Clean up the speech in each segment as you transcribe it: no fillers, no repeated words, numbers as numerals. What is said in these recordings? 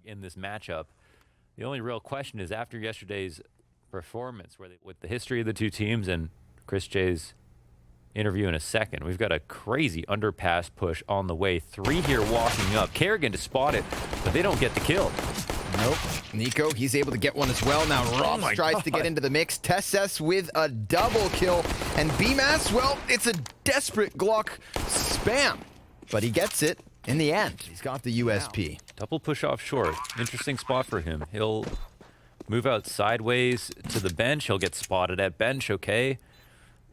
in this matchup. The only real question is after yesterday's performance, with the history of the two teams and Chris J's interview in a second, we've got a crazy underpass push on the way. 3 here walking up. Kerrigan to spot it, but they don't get the kill. Nope. Nico, he's able to get one as well. Now Robs tries to get into the mix. TessS with a double kill. And BMass, well, it's a desperate Glock spam. But he gets it in the end. He's got the USP. Wow. Double push off short. Interesting spot for him. He'll move out sideways to the bench. He'll get spotted at bench, okay.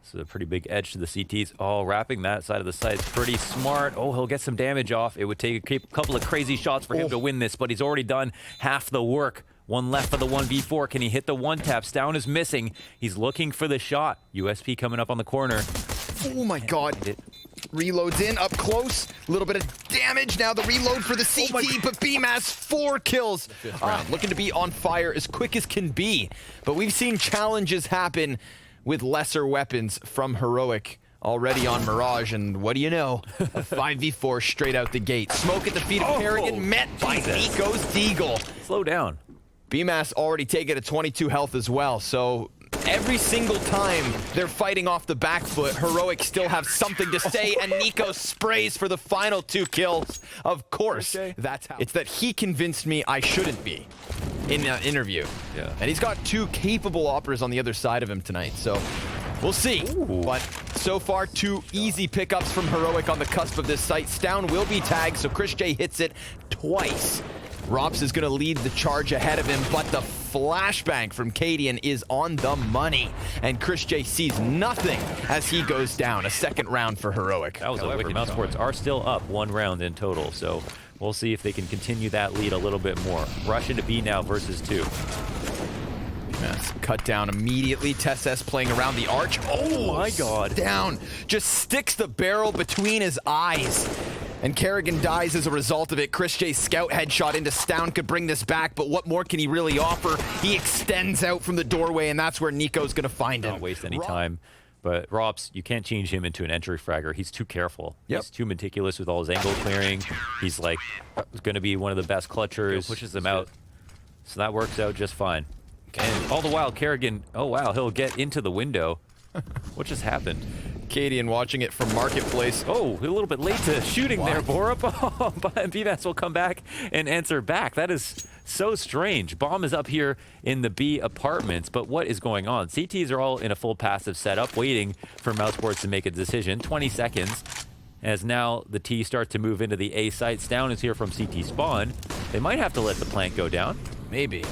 So a pretty big edge to the CTs. Oh, wrapping that side of the site is pretty smart. Oh, he'll get some damage off. It would take a couple of crazy shots for him to win this, but he's already done half the work. One left for the 1v4. Can he hit the one tap? Stown is missing. He's looking for the shot. USP coming up on the corner. Oh my God. Reloads in, up close. A little bit of damage. Now the reload for the CT, but BMass 4 kills. Looking to be on fire as quick as can be. But we've seen challenges happen with lesser weapons from Heroic already on Mirage, and what do you know? A 5v4 straight out the gate. Smoke at the feet of Kerrigan, met by Nico's Deagle. Slow down. BMass already taken a 22 health as well, so every single time they're fighting off the back foot, Heroic still have something to say, and Nico sprays for the final 2 kills. Of course, that's how. It's that he convinced me I shouldn't be in the interview. Yeah. And he's got 2 capable operas on the other side of him tonight, so we'll see. Ooh. But so far, 2 easy pickups from Heroic on the cusp of this site. Stown will be tagged, so Chris J hits it twice. Rops is going to lead the charge ahead of him, but the flashbang from Cadian is on the money. And Chris J sees nothing as he goes down. A second round for Heroic. That was a wicked. mousesports are still up 1 round in total, so we'll see if they can continue that lead a little bit more. Rush into B now versus 2. Yes, cut down immediately. TessS playing around the arch. Oh my God. Down. Just sticks the barrel between his eyes. And Kerrigan dies as a result of it. Chris J's scout headshot into Stown could bring this back, but what more can he really offer? He extends out from the doorway, and that's where Nico's going to find him. Don't waste any time. But Rops, you can't change him into an entry fragger. He's too careful. Yep. He's too meticulous with all his angle clearing. He's like going to be one of the best clutchers. Pushes them out. So that works out just fine. And all the while, Kerrigan, oh wow, he'll get into the window. What just happened? Cadian watching it from Marketplace. Oh, a little bit late to shooting there, Borup. Oh, but BMass will come back and answer back. That is so strange. Bomb is up here in the B apartments, but what is going on? CTs are all in a full passive setup, waiting for mousesports to make a decision. 20 seconds. As now the T starts to move into the A site. Stown is here from CT spawn. They might have to let the plant go down. Maybe.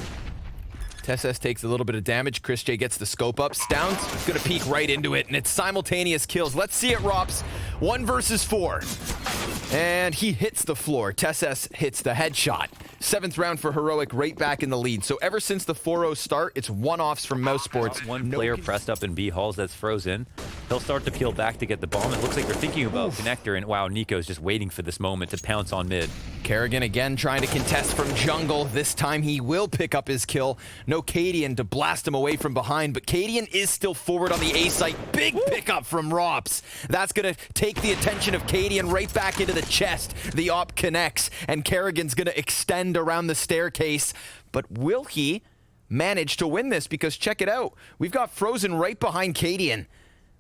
TessS takes a little bit of damage. Chris J gets the scope up. Stown's gonna peek right into it, and it's simultaneous kills. Let's see it, Rops. 1 versus 4. And he hits the floor. TessS hits the headshot. 7th round for Heroic, right back in the lead. So ever since the 4-0 start, it's one-offs from mousesports. One player pressed up in B halls that's frozen. He'll start to peel back to get the bomb. It looks like they're thinking about connector, and wow, Nico's just waiting for this moment to pounce on mid. Kerrigan again trying to contest from jungle. This time he will pick up his kill. No Cadian to blast him away from behind, but Cadian is still forward on the A site. Big pickup from Rops. That's going to take the attention of Cadian right back into the chest. The op connects, and Kerrigan's going to extend around the staircase. But will he manage to win this? Because check it out. We've got Frozen right behind Cadian.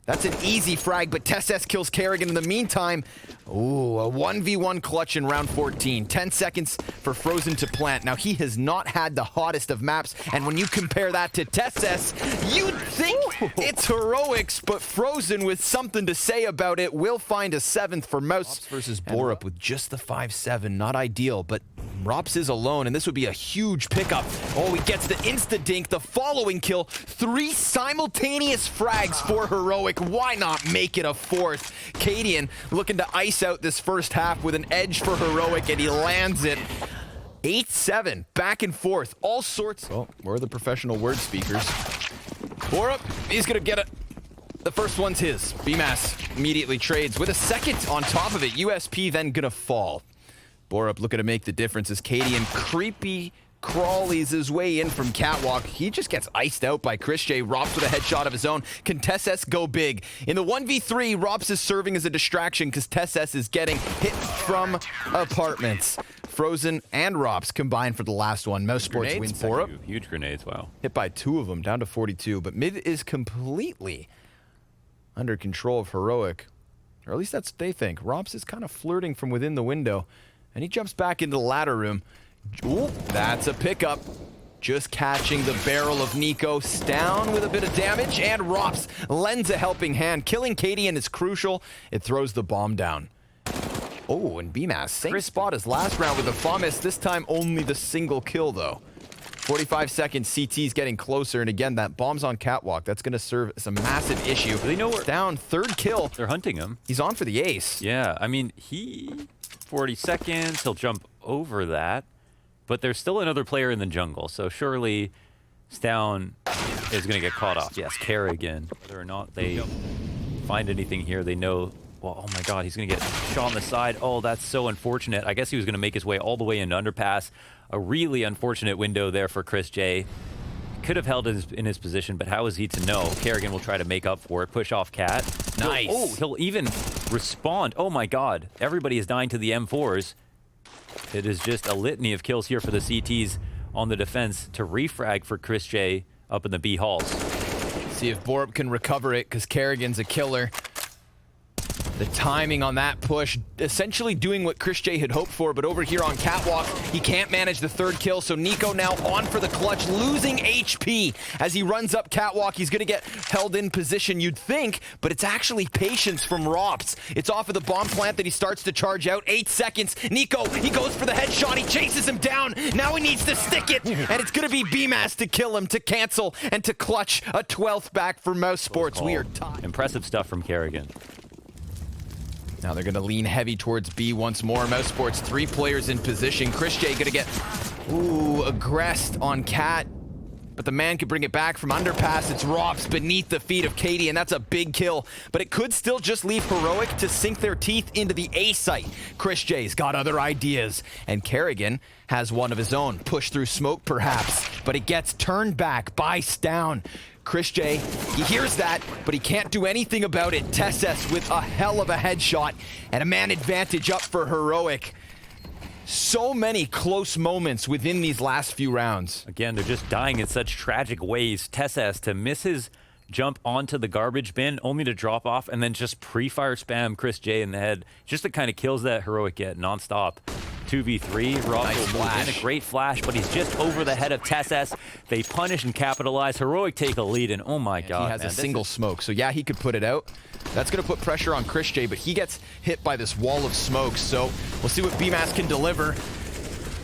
That's an easy frag, but TessS kills Kerrigan in the meantime. Ooh, a 1v1 clutch in round 14. 10 seconds for Frozen to plant. Now, he has not had the hottest of maps, and when you compare that to TessS, you'd think it's Heroics, but Frozen, with something to say about it, will find a 7th for Mouse versus Borup with just the 5-7. Not ideal, but Rops is alone, and this would be a huge pickup. Oh, he gets the insta-dink, the following kill. 3 simultaneous frags for Heroic. Why not make it a 4th? Cadian looking to ice out this first half with an edge for Heroic, and he lands it. 8-7, back and forth, all sorts. Oh, we're the professional word speakers. Borup, he's gonna get it. The first one's his. BMass immediately trades with a second on top of it. USP then gonna fall. Borup looking to make the difference as Cadian creepy crawlies his way in from Catwalk. He just gets iced out by Chris J. Rops with a headshot of his own. Can TessS go big? In the 1v3, Rops is serving as a distraction because TessS is getting hit from apartments. Frozen and Rops combined for the last one. mousesports wins Borup. Huge grenades, wow. Hit by 2 of them, down to 42. But mid is completely under control of Heroic. Or at least that's what they think. Rops is kind of flirting from within the window. And he jumps back into the ladder room. Ooh, that's a pickup. Just catching the barrel of Nico. Down with a bit of damage. And Rops lends a helping hand. Killing Cadian is crucial. It throws the bomb down. Oh, and BMAS, same spot as last round with the FAMAS. This time only the single kill, though. 45 seconds, CT's getting closer. And again, that bomb's on catwalk. That's going to serve as a massive issue. They know where down, 3rd kill. They're hunting him. He's on for the ace. Yeah, I mean, 40 seconds, he'll jump over that. But there's still another player in the jungle, so surely Stown is going to get caught off. Yes, Kerrigan. Whether or not they find anything here, they know, well, oh my god, he's going to get shot on the side. Oh, that's so unfortunate. I guess he was going to make his way all the way into underpass. A really unfortunate window there for Chris J. Could have held in his position, but how is he to know? Kerrigan will try to make up for it. Push off Cat. Nice. He'll even respond. Oh my god, everybody is dying to the M4s. It is just a litany of kills here for the CTs on the defense to refrag for Chris J up in the B halls. See if Borup can recover it, because Kerrigan's a killer. The timing on that push, essentially doing what Chris J had hoped for, but over here on catwalk, he can't manage the 3rd kill, so Nico now on for the clutch, losing HP. As he runs up catwalk, he's gonna get held in position, you'd think, but it's actually patience from Rops. It's off of the bomb plant that he starts to charge out. 8 seconds, Nico, he goes for the headshot, he chases him down, now he needs to stick it, and it's gonna be BMAS to kill him, to cancel, and to clutch a 12th back for mousesports. We are tied. Impressive stuff from Kerrigan. Now they're going to lean heavy towards B once more. mousesports, 3 players in position. Chris J going to get, aggressed on Cat. But the man could bring it back from underpass. It's Rops beneath the feet of Katie, and that's a big kill. But it could still just leave Heroic to sink their teeth into the A site. Chris J's got other ideas. And Kerrigan has one of his own. Push through smoke, perhaps. But it gets turned back by Stown. Chris J, he hears that, but he can't do anything about it. Tesses with a hell of a headshot and a man advantage up for Heroic. So many close moments within these last few rounds. Again, they're just dying in such tragic ways. Tesses to miss his jump onto the garbage bin, only to drop off and then just pre-fire spam Chris J in the head. Just the kind of kills that Heroic get nonstop. 2v3, Rob nice will move in, a great flash, but he's just over the head of Tesses. They punish and capitalize. Heroic take a lead, and oh my god, he has a single smoke, so yeah, he could put it out. That's going to put pressure on Chris J, but he gets hit by this wall of smoke, so we'll see what BMAS can deliver.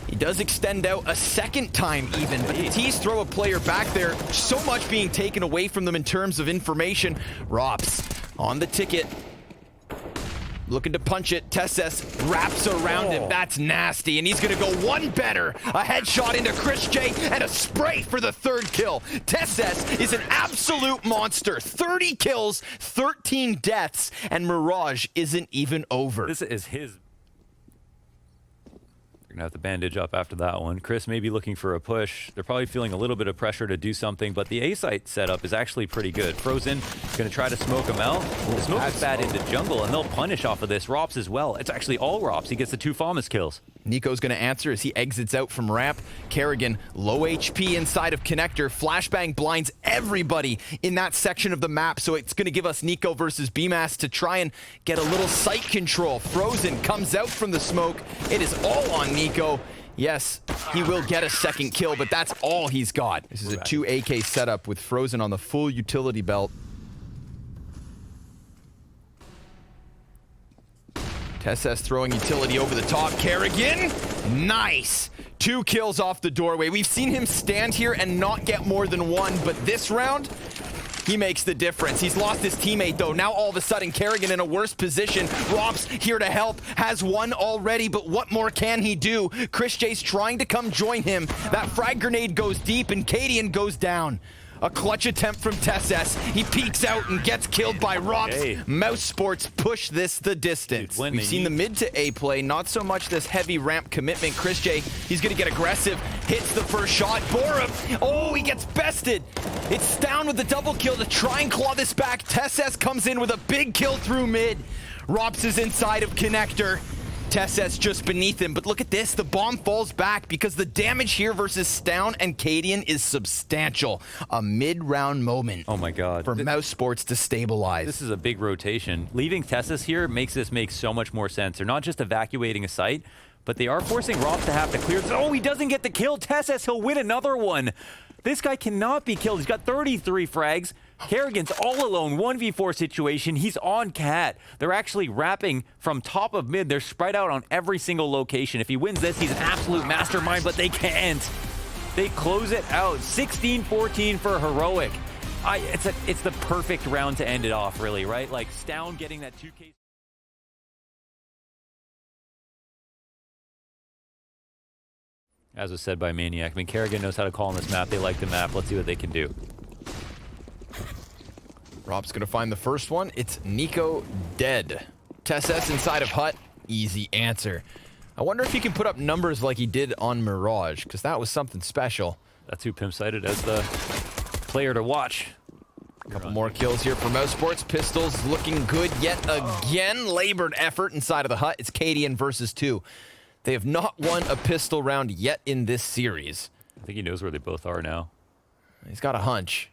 He does extend out a 2nd time even, but the T's throw a player back there. So much being taken away from them in terms of information. Rops on the ticket. Looking to punch it. Tesses wraps around him. That's nasty. And he's going to go one better. A headshot into Chris J and a spray for the 3rd kill. Tesses is an absolute monster. 30 kills, 13 deaths, and Mirage isn't even over. This is his. They're going to have to bandage up after that one. Chris may be looking for a push. They're probably feeling a little bit of pressure to do something, but the A-site setup is actually pretty good. Frozen going to try to smoke him out. The smoke is bad into jungle, and they'll punish off of this. Rops as well. It's actually all Rops. He gets the 2 FAMAS kills. Nico's going to answer as he exits out from ramp. Kerrigan, low HP inside of connector. Flashbang blinds everybody in that section of the map, so it's going to give us Nico versus BMAS to try and get a little sight control. Frozen comes out from the smoke. It is all on Nico. Yes, he will get a 2nd kill, but that's all he's got. This is a 2 AK setup with Frozen on the full utility belt. Tesses throwing utility over the top. Kerrigan, nice. 2 kills off the doorway. We've seen him stand here and not get more than 1, but this round, he makes the difference. He's lost his teammate, though. Now, all of a sudden, Kerrigan in a worse position. Rops here to help. Has 1 already, but what more can he do? Chris J's trying to come join him. That frag grenade goes deep, and Cadian goes down. A clutch attempt from Tesses. He peeks out and gets killed by Rops. mousesports push this the distance. Dude, we've seen the mid to A play, not so much this heavy ramp commitment. Chris J, he's going to get aggressive. Hits the first shot. Borup, oh, he gets bested. It's down with the double kill to try and claw this back. Tesses comes in with a big kill through mid. Rops is inside of connector. Tess's just beneath him, but look at this. The bomb falls back because the damage here versus Stown and Cadian is substantial. A mid-round moment. Oh my god. For mousesports to stabilize. This is a big rotation. Leaving Tessus here makes this make so much more sense. They're not just evacuating a site, but they are forcing Rob to have to clear. Oh, he doesn't get the kill. Tessus, he'll win another one. This guy cannot be killed. He's got 33 frags. Kerrigan's all alone, 1v4 situation. He's on Cat. They're actually wrapping from top of mid. They're spread out on every single location. If he wins this, he's an absolute mastermind, but they can't. They close it out. 16-14 for Heroic. It's the perfect round to end it off, really, right? Like, Stown getting that 2K. As was said by Maniac, I mean, Kerrigan knows how to call on this map. They like the map. Let's see what they can do. Rob's gonna find the first one. It's Nico dead. Tess inside of hut. Easy answer. I wonder if he can put up numbers like he did on Mirage, because that was something special. That's who Pimp cited as the player to watch. A couple more kills here for mousesports. Pistols looking good yet again. Labored effort inside of the hut. It's Cadian versus 2. They have not won a pistol round yet in this series. I think he knows where they both are now. He's got a hunch.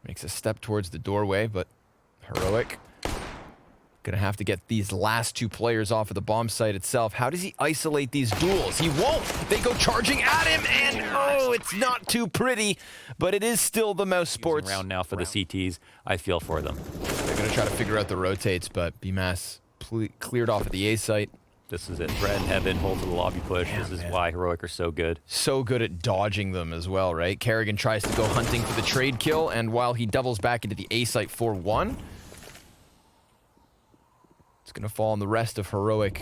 Makes a step towards the doorway, but Heroic gonna have to get these last 2 players off of the bomb site itself. How does he isolate these duels? He won't. They go charging at him, and oh, it's not too pretty, but it is still the mousesports round now for the CTs. I feel for them. They're gonna try to figure out the rotates, but BMAS cleared off at the A site. This is it. Threat in heaven, hold to the lobby push. This is why Heroic are so good. So good at dodging them as well, right? Kerrigan tries to go hunting for the trade kill, and while he doubles back into the A site 4-1, it's going to fall on the rest of Heroic.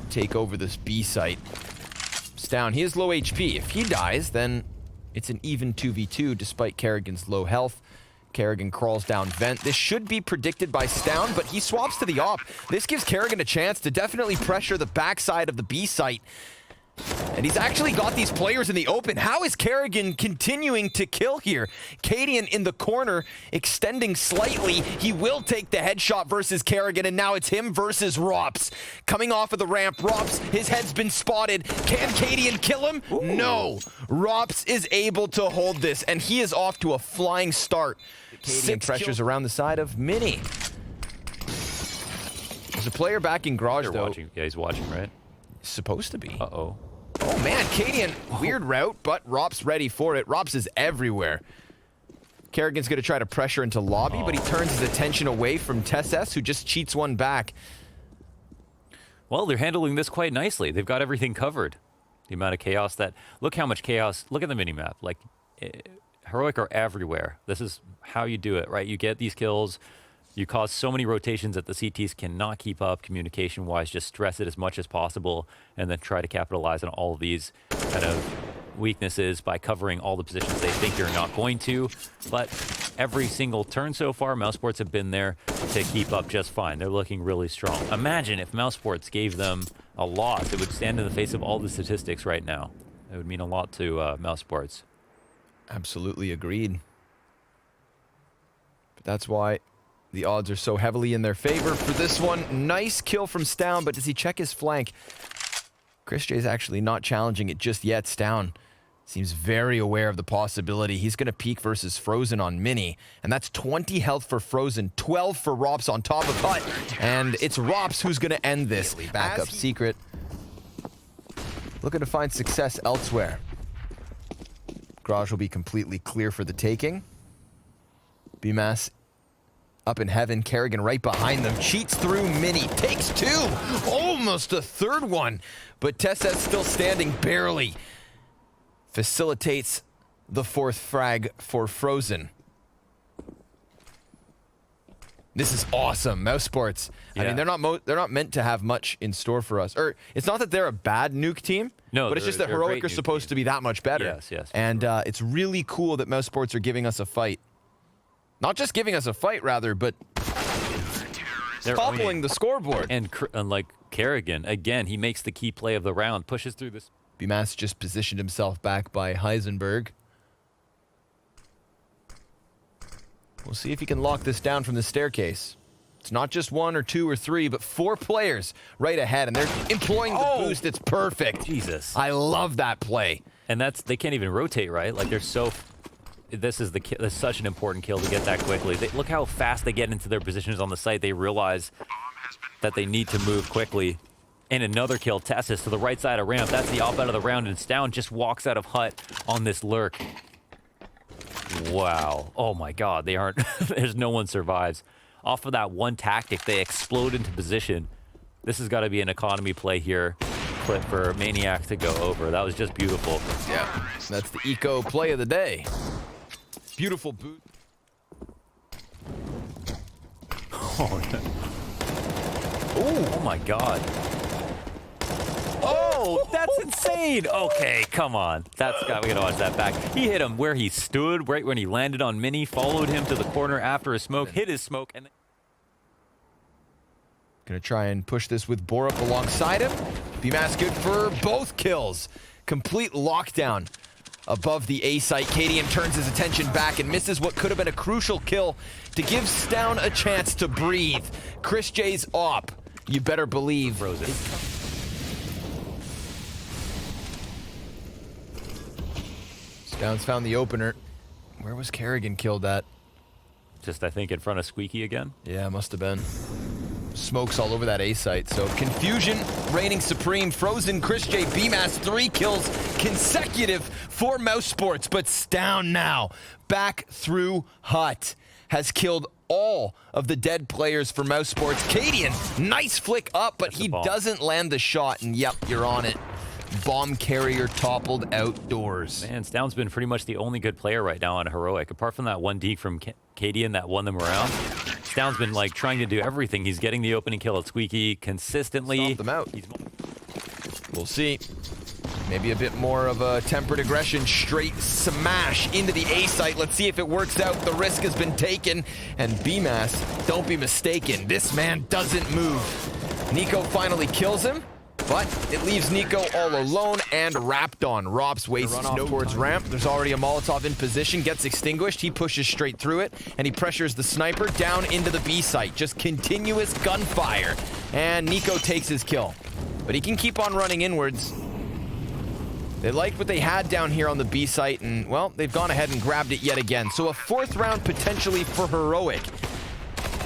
Take over this B site. It's down. He has low HP. If he dies, then it's an even 2v2 despite Kerrigan's low health. Kerrigan crawls down vent. This should be predicted by Stown, but he swaps to the op. This gives Kerrigan a chance to definitely pressure the backside of the B site. And he's actually got these players in the open. How is Kerrigan continuing to kill here? Cadian in the corner, extending slightly. He will take the headshot versus Kerrigan, and now it's him versus Rops. Coming off of the ramp, Rops, his head's been spotted. Can Cadian kill him? Ooh. No. Rops is able to hold this, and he is off to a flying start. Cadian pressures around the side of Mini. There's a player back in garage, though. Watching. Yeah, he's watching, right? Supposed to be. Uh-oh. Oh, man, Cadian, weird route, but Rops ready for it. Rops is everywhere. Kerrigan's going to try to pressure into lobby, but he turns his attention away from Tess, who just cheats one back. Well, they're handling this quite nicely. They've got everything covered. The amount of chaos that... Look how much chaos... Look at the minimap. Like, Heroic are everywhere. This is how you do it, right? You get these kills... You cause so many rotations that the CTs cannot keep up communication-wise. Just stress it as much as possible and then try to capitalize on all of these kind of weaknesses by covering all the positions they think you're not going to. But every single turn so far, mousesports have been there to keep up just fine. They're looking really strong. Imagine if mousesports gave them a loss. It would stand in the face of all the statistics right now. It would mean a lot to mousesports. Absolutely agreed. But that's why... the odds are so heavily in their favor for this one. Nice kill from Stown, but does he check his flank? Chris J's actually not challenging it just yet. Stown seems very aware of the possibility. He's going to peek versus Frozen on Mini, and that's 20 health for Frozen, 12 for Rops on top of Hut, and it's Rops who's going to end this. Backup secret. Looking to find success elsewhere. Garage will be completely clear for the taking. BMAS up in heaven, Kerrigan right behind them, cheats through Mini, takes 2, almost a third one, but Tessa's still standing barely. Facilitates the 4th frag for Frozen. This is awesome, mousesports. Yeah. I mean, they're not meant to have much in store for us. Or it's not that they're a bad nuke team, no, but it's just that Heroic are supposed to be that much better. Yes, yes. And it's really cool that mousesports are giving us a fight. Not just giving us a fight, rather, but toppling the scoreboard. And unlike Kerrigan, again, he makes the key play of the round, pushes through this. BMAS just positioned himself back by Heisenberg. We'll see if he can lock this down from the staircase. It's not just 1 or 2 or 3, but 4 players right ahead, and they're employing the boost. It's perfect. Jesus. I love that play. And they can't even rotate, right? Like, they're so... This is such an important kill to get that quickly. Look how fast they get into their positions on the site. They realize that they need to move quickly. And another kill, Tessus to the right side of ramp. That's the op out of the round, and Stown just walks out of hut on this lurk. Wow. Oh my god, they aren't... There's no one survives. Off of that one tactic, they explode into position. This has got to be an economy play here. Clip for Maniac to go over. That was just beautiful. Yeah, that's the eco play of the day. Beautiful boot. Oh my god. Oh, that's insane. Okay, come on. We gotta watch that back. He hit him where he stood, right when he landed on Mini, followed him to the corner after a smoke, hit his smoke, and... Gonna try and push this with Borup alongside him. BMAS good for both kills. Complete lockdown above the A site. Cadian turns his attention back and misses what could have been a crucial kill to give Stown a chance to breathe. Chris J's op. You better believe. Frozen. Stown's found the opener. Where was Kerrigan killed at? Just, I think, in front of Squeaky again. Yeah, must have been. Smokes all over that A site. So confusion reigning supreme. Frozen, Chris J, BMAS, 3 kills consecutive for mousesports. But Stown now back through hut has killed all of the dead players for mousesports. Cadian, nice flick up, but he doesn't land the shot. And yep, you're on it. Bomb carrier toppled outdoors. Man, Stown's been pretty much the only good player right now on Heroic. Apart from that one deke from Cadian that won them around, Stown's been like trying to do everything. He's getting the opening kill at Squeaky consistently. Stomp them out. We'll see. Maybe a bit more of a tempered aggression. Straight smash into the A site. Let's see if it works out. The risk has been taken. And BMAS, don't be mistaken. This man doesn't move. Nico finally kills him. But it leaves Nico all alone and wrapped on. Rops wastes no towards ramp. There's already a Molotov in position, gets extinguished. He pushes straight through it, and he pressures the sniper down into the B site. Just continuous gunfire. And Nico takes his kill. But he can keep on running inwards. They liked what they had down here on the B site, and, well, they've gone ahead and grabbed it yet again. So a 4th round potentially for Heroic.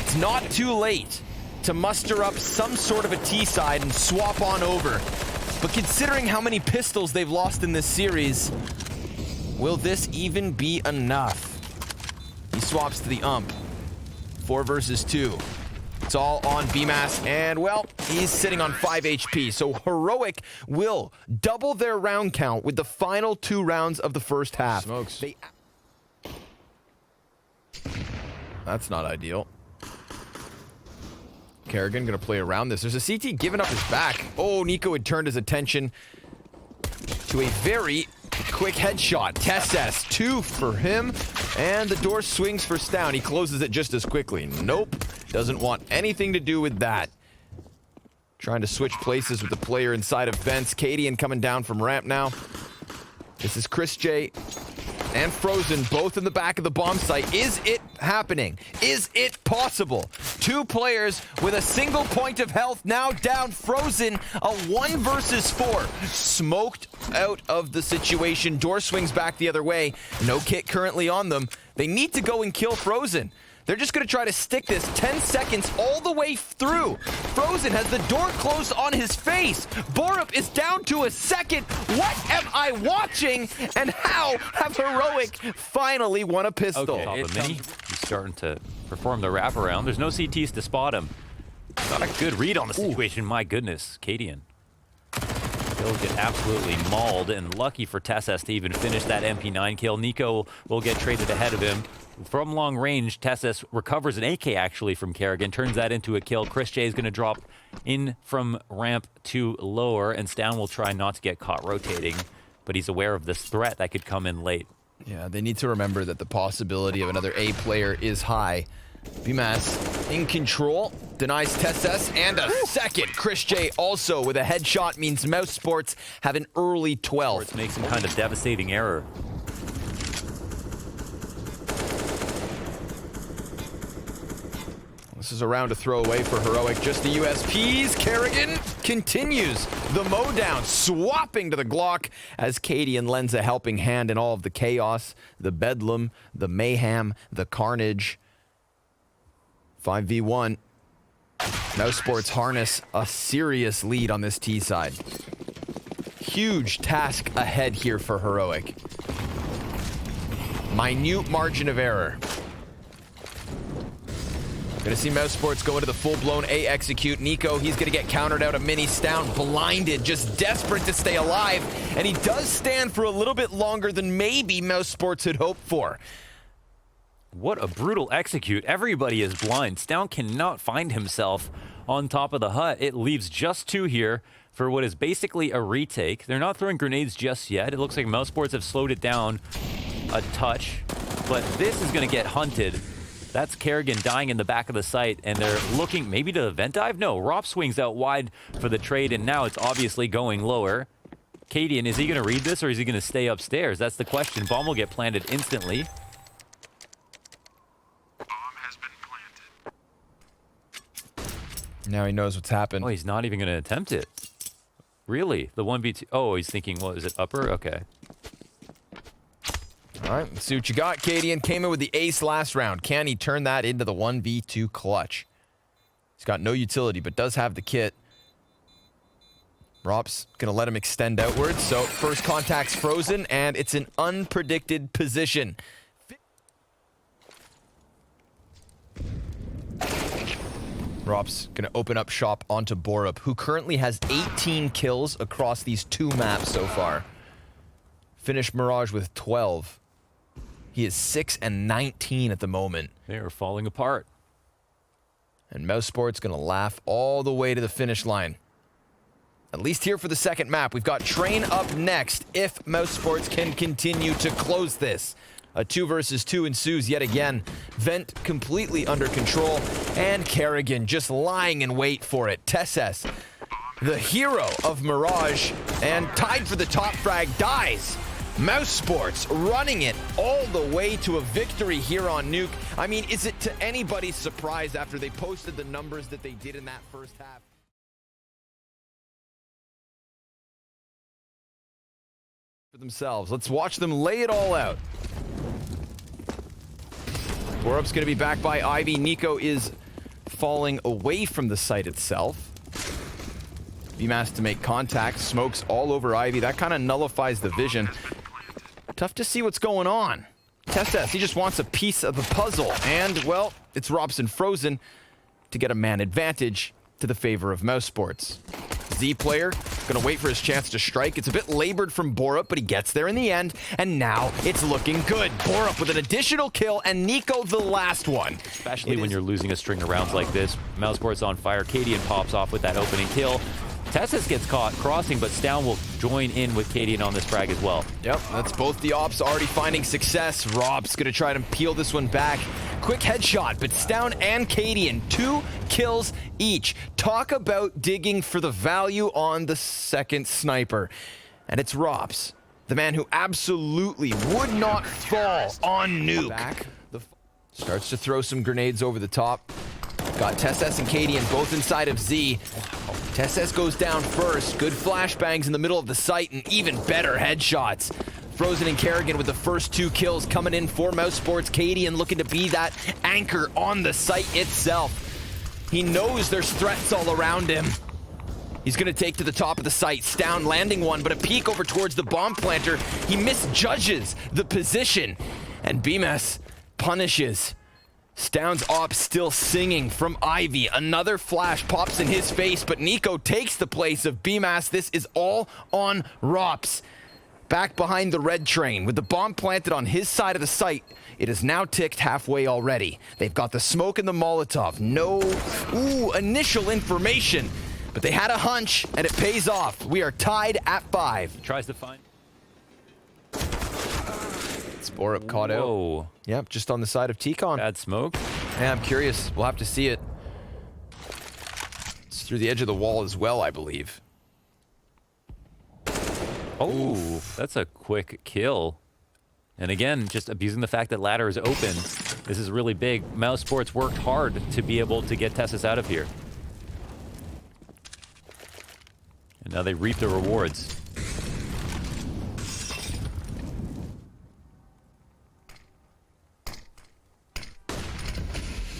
It's not too late to muster up some sort of a T side and swap on over. But considering how many pistols they've lost in this series, will this even be enough? He swaps to the ump. 4 versus 2. It's all on BMAS, and, well, he's sitting on 5 HP. So Heroic will double their round count with the final 2 rounds of the first half. Smokes. That's not ideal. Kerrigan gonna play around this. There's a CT giving up his back. Oh, Nico had turned his attention to a very quick headshot. Tessus, 2 for him, and the door swings for Stown. He closes it just as quickly. Nope, doesn't want anything to do with that. Trying to switch places with the player inside of Vents. Cadian coming down from ramp now. This is Chris J and Frozen, both in the back of the bomb site. Is it happening? Is it possible? 2 players with a single point of health now down. Frozen, a 1 versus 4. Smoked out of the situation. Door swings back the other way. No kit currently on them. They need to go and kill Frozen. They're just going to try to stick this 10 seconds all the way through. Frozen has the door closed on his face. Borup is down to a second. What am I watching? And how have Heroic finally won a pistol? Okay, Mini. He's starting to perform the wraparound. There's no CTs to spot him. Got a good read on the situation. My goodness, Cadian. He'll get absolutely mauled, and lucky for Tessus to even finish that MP9 kill. Nico will get traded ahead of him. From long range, Tessus recovers an AK actually from Kerrigan, turns that into a kill. Chris J is going to drop in from ramp to lower, and Stown will try not to get caught rotating, but he's aware of this threat that could come in late. Yeah, they need to remember that the possibility of another A player is high. BMAS in control, denies Tessus, and a second. Chris J also with a headshot means mousesports have an early 12. It makes some kind of devastating error. This is a round to throw away for Heroic. Just the USPs. Kerrigan continues the mow down, swapping to the Glock as Cadian lends a helping hand in all of the chaos, the bedlam, the mayhem, the carnage. 5v1. mousesports harness a serious lead on this T side. Huge task ahead here for Heroic. Minute margin of error. Gonna see mousesports go into the full-blown A execute. Nico, he's gonna get countered out of mini. Stown blinded, just desperate to stay alive. And he does stand for a little bit longer than maybe mousesports had hoped for. What a brutal execute. Everybody is blind. Stown cannot find himself on top of the hut. It leaves just 2 here for what is basically a retake. They're not throwing grenades just yet. It looks like mousesports have slowed it down a touch. But this is gonna get hunted. That's Kerrigan dying in the back of the site, and they're looking maybe to the vent dive? No, Rop swings out wide for the trade, and now it's obviously going lower. Cadian, is he going to read this, or is he going to stay upstairs? That's the question. Bomb will get planted instantly. Bomb has been planted. Now he knows what's happened. Oh, he's not even going to attempt it. Really? The 1v2? Oh, he's thinking, what, is it upper? Okay. All right, let's see what you got. Cadian came in with the ace last round. Can he turn that into the 1v2 clutch? He's got no utility, but does have the kit. Rop's going to let him extend outwards. So first contact's frozen, and it's an unpredicted position. Rop's going to open up shop onto Borup, who currently has 18 kills across these 2 maps so far. Finished Mirage with 12. He is 6 and 19 at the moment. They are falling apart. And mousesports going to laugh all the way to the finish line. At least here for the second map. We've got Train up next if mousesports can continue to close this. A 2 versus 2 ensues yet again. Vent completely under control. And Kerrigan just lying in wait for it. Tesses, the hero of Mirage, and tied for the top frag, dies. mousesports running it all the way to a victory here on Nuke. I mean, is it to anybody's surprise after they posted the numbers that they did in that first half? For themselves. Let's watch them lay it all out. Borup's going to be back by Ivy. Nico is falling away from the site itself. BMAS to make contact. Smokes all over Ivy. That kind of nullifies the vision. Tough to see what's going on. Testes, he just wants a piece of the puzzle. And, well, it's Robson frozen to get a man advantage to the favor of mousesports. Z player gonna wait for his chance to strike. It's a bit labored from Borup, but he gets there in the end, and now it's looking good. Borup with an additional kill, and Nico the last one. Especially when you're losing a string of rounds like this. mousesports on fire. Cadian pops off with that opening kill. Tessis gets caught crossing, but Stown will join in with Cadian on this frag as well. Yep, that's both the ops already finding success. Rob's gonna try to peel this one back. Quick headshot, but Stown and Cadian, 2 kills each. Talk about digging for the value on the second sniper. And it's Robs, the man who absolutely would not fall on Nuke. Starts to throw some grenades over the top. Got Tesses and Cadian both inside of Z. Tesses goes down first. Good flashbangs in the middle of the site and even better headshots. Frozen and Kerrigan with the first 2 kills coming in for mousesports. Cadian looking to be that anchor on the site itself. He knows there's threats all around him. He's going to take to the top of the site. Stown landing one, but a peek over towards the bomb planter. He misjudges the position. And BMS punishes. Stown's op still singing from Ivy. Another flash pops in his face, but Nico takes the place of BMAS. This is all on Rops. Back behind the red train with the bomb planted on his side of the site. It is now ticked halfway already. They've got the smoke and the Molotov. No, initial information, but they had a hunch and it pays off. We are tied at 5. Tries to find. Borup caught out. Yep, just on the side of T-Con. Bad smoke. Yeah, I'm curious. We'll have to see it. It's through the edge of the wall as well, I believe. Oh, that's a quick kill. And again, just abusing the fact that ladder is open. This is really big. mousesports worked hard to be able to get Tessus out of here. And now they reap the rewards.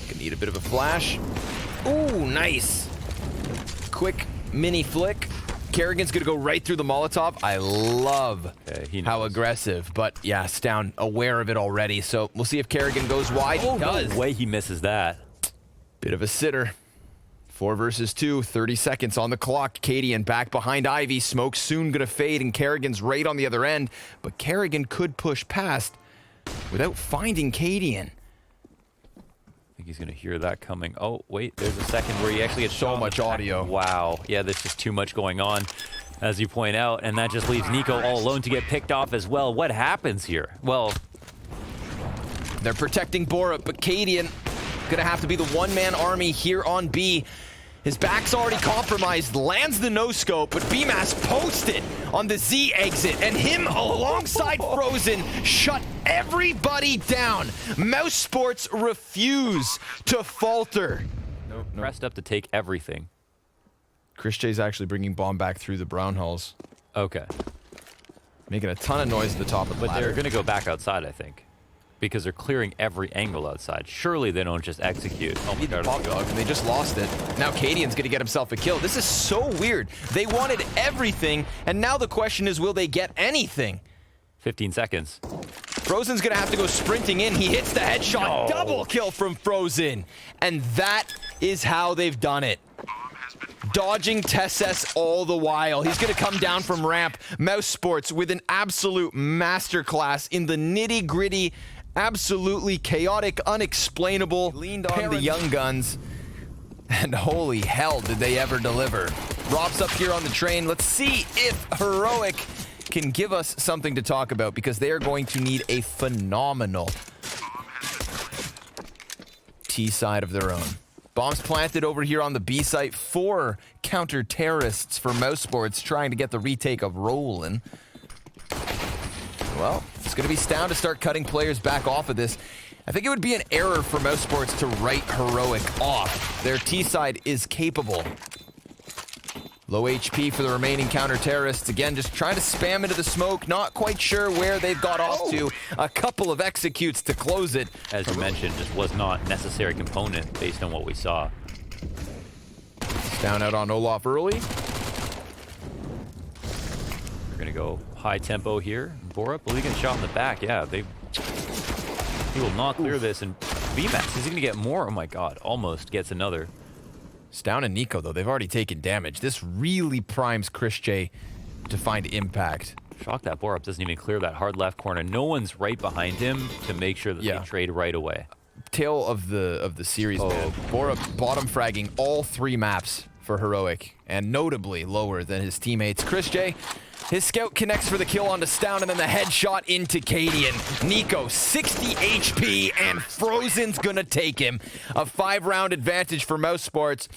Gonna need a bit of a flash. Ooh, nice. Quick mini flick. Kerrigan's gonna go right through the Molotov. I love how aggressive, but yeah, Stown aware of it already. So we'll see if Kerrigan goes wide. Oh, He does. no way he misses that. Bit of a sitter. 4 versus 2, 30 seconds on the clock. Cadian back behind Ivy. Smoke soon gonna fade, and Kerrigan's right on the other end. But Kerrigan could push past without finding Cadian. I think he's going to hear that coming. Oh, wait, there's a second where he actually gets So shot in the much back. audio. Wow. Yeah, there's just too much going on, as you point out, and that just leaves Nico all alone to get picked off as well. What happens here? Well, they're protecting Borup, but Cadian gonna have to be the one-man army here on B. His back's already compromised, lands the no-scope, but BMAS posted on the Z exit, and him alongside Frozen shut everybody down. mousesports refuse to falter. nope. Pressed up to take everything. Chris J's actually bringing bomb back through the brown hulls, Okay. making a ton of noise at the top of the But ladder. they're going to go back outside, I think, because they're clearing every angle outside. Surely they don't just execute. Oh my God. Pop dog, and they just lost it. Now Cadian's gonna get himself a kill. This is so weird. They wanted everything, and now the question is, will they get anything? 15 seconds. Frozen's gonna have to go sprinting in. He hits the headshot. No. Double kill from Frozen. And that is how they've done it. Dodging Tessus all the while. He's gonna come down from ramp. mousesports with an absolute masterclass in the nitty-gritty, absolutely chaotic, unexplainable. Leaned on the young guns. And holy hell, did they ever deliver. Rob's up here on the train. Let's see if Heroic can give us something to talk about, because they are going to need a phenomenal T side of their own. Bombs planted over here on the B site. 4 counter-terrorists for mousesports trying to get the retake of Roland. Well, it's going to be Stown to start cutting players back off of this. I think it would be an error for mousesports to write Heroic off. Their T side is capable. Low HP for the remaining counter-terrorists. Again, just trying to spam into the smoke. Not quite sure where they've got off to. A couple of executes to close it. As you mentioned, just was not a necessary component based on what we saw. Down out on Olaf early. We're going to go high tempo here. Borup, will he get shot in the back? Yeah, he will not clear this. And VMAX, is he going to get more? Oh my God, almost gets another. Stown and Nico, though, they've already taken damage. This really primes Chris J to find impact. Shocked that Borup doesn't even clear that hard left corner. No one's right behind him to make sure that they trade right away. Tail of the series, man. Borup bottom fragging all 3 maps for Heroic, and notably lower than his teammates. Chris J, his scout connects for the kill onto Stown, and then the headshot into Cadian. Nico, 60 HP, and Frozen's gonna take him. A 5-round advantage for mousesports.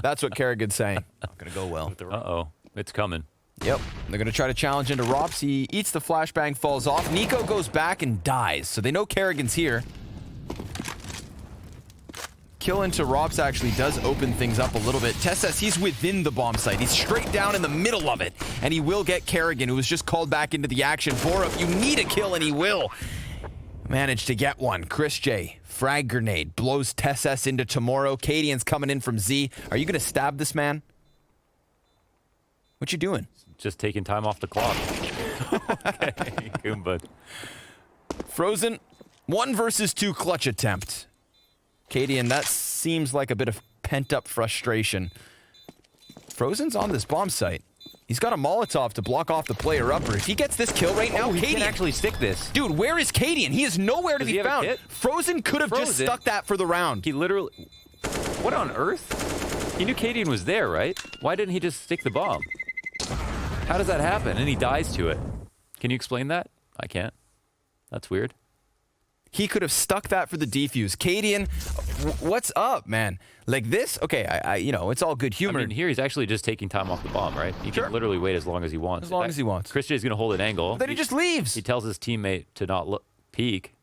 That's what Kerrigan's saying. Not gonna go well. Uh-oh, it's coming. Yep, they're gonna try to challenge into Rops. He eats the flashbang, falls off. Nico goes back and dies, so they know Kerrigan's here. Kill into Rops actually does open things up a little bit. Tessus, he's within the bomb site. He's straight down in the middle of it, and he will get Kerrigan, who was just called back into the action. Borup, you need a kill, and he will. Managed to get one. Chris J, frag grenade, blows Tessus into Tomorrow. Cadian's coming in from Z. Are you gonna stab this man? What you doing? Just taking time off the clock. Okay, Goomba. Frozen, 1 versus 2 clutch attempt. Cadian, that seems like a bit of pent-up frustration. Frozen's on this bomb site. He's got a Molotov to block off the player upper. If he gets this kill right now, he Cadian can actually stick this. Dude, where is Cadian? He is nowhere to Does he be have a found. kit? Frozen could have just stuck that for the round. He literally... What on earth? He knew Cadian was there, right? Why didn't he just stick the bomb? How does that happen? And he dies to it. Can you explain that? I can't. That's weird. He could have stuck that for the defuse. Cadian, what's up, man? Like this? Okay, I you know, it's all good humor. I mean, here he's actually just taking time off the bomb, right? He Sure. can literally wait as long as he wants. As long as he wants. Christian is going to hold an angle. Then he just leaves. He tells his teammate to not peek.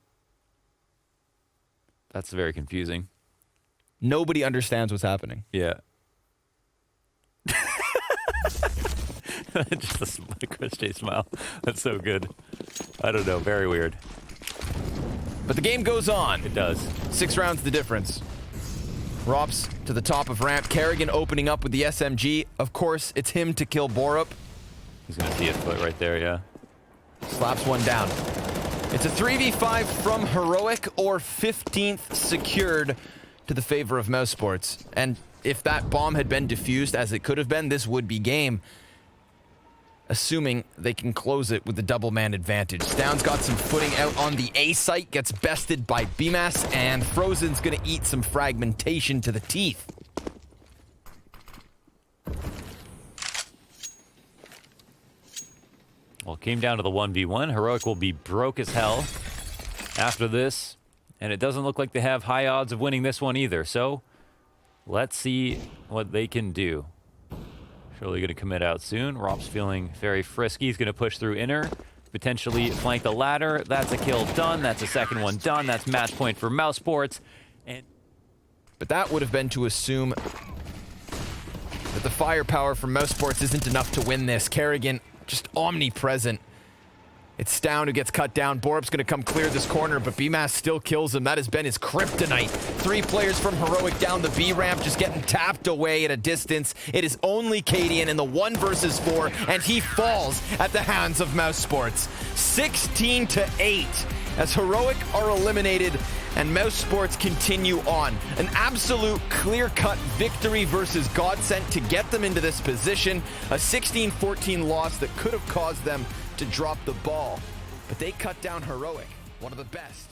That's very confusing. Nobody understands what's happening. Yeah. Just a Chris J smile. That's so good. I don't know. Very weird. But the game goes on. It does. 6 rounds the difference. Rops to the top of ramp. Kerrigan opening up with the SMG. Of course, it's him to kill Borup. He's going to see his foot right there, yeah. Slaps one down. It's a 3v5 from Heroic or 15th secured to the favor of mousesports. And if that bomb had been defused as it could have been, this would be game. Assuming they can close it with the double man advantage. Stown's got some footing out on the A site, gets bested by BMAS, and Frozen's gonna eat some fragmentation to the teeth. Well, it came down to the 1v1. Heroic will be broke as hell after this, and it doesn't look like they have high odds of winning this one either. So let's see what they can do. Surely going to commit out soon. Rob's feeling very frisky. He's going to push through inner, potentially flank the ladder. That's a kill done. That's a second one done. That's match point for mousesports. But that would have been to assume that the firepower from mousesports isn't enough to win this. Kerrigan just omnipresent. It's Stown who gets cut down. Borup's going to come clear this corner, but BMAS still kills him. That has been his kryptonite. 3 players from Heroic down the B ramp, just getting tapped away at a distance. It is only Cadian in the 1 versus 4, and he falls at the hands of mousesports. 16-8 as Heroic are eliminated and mousesports continue on. An absolute clear-cut victory versus Godsent to get them into this position. A 16-14 loss that could have caused them to drop the ball, but they cut down Heroic, one of the best.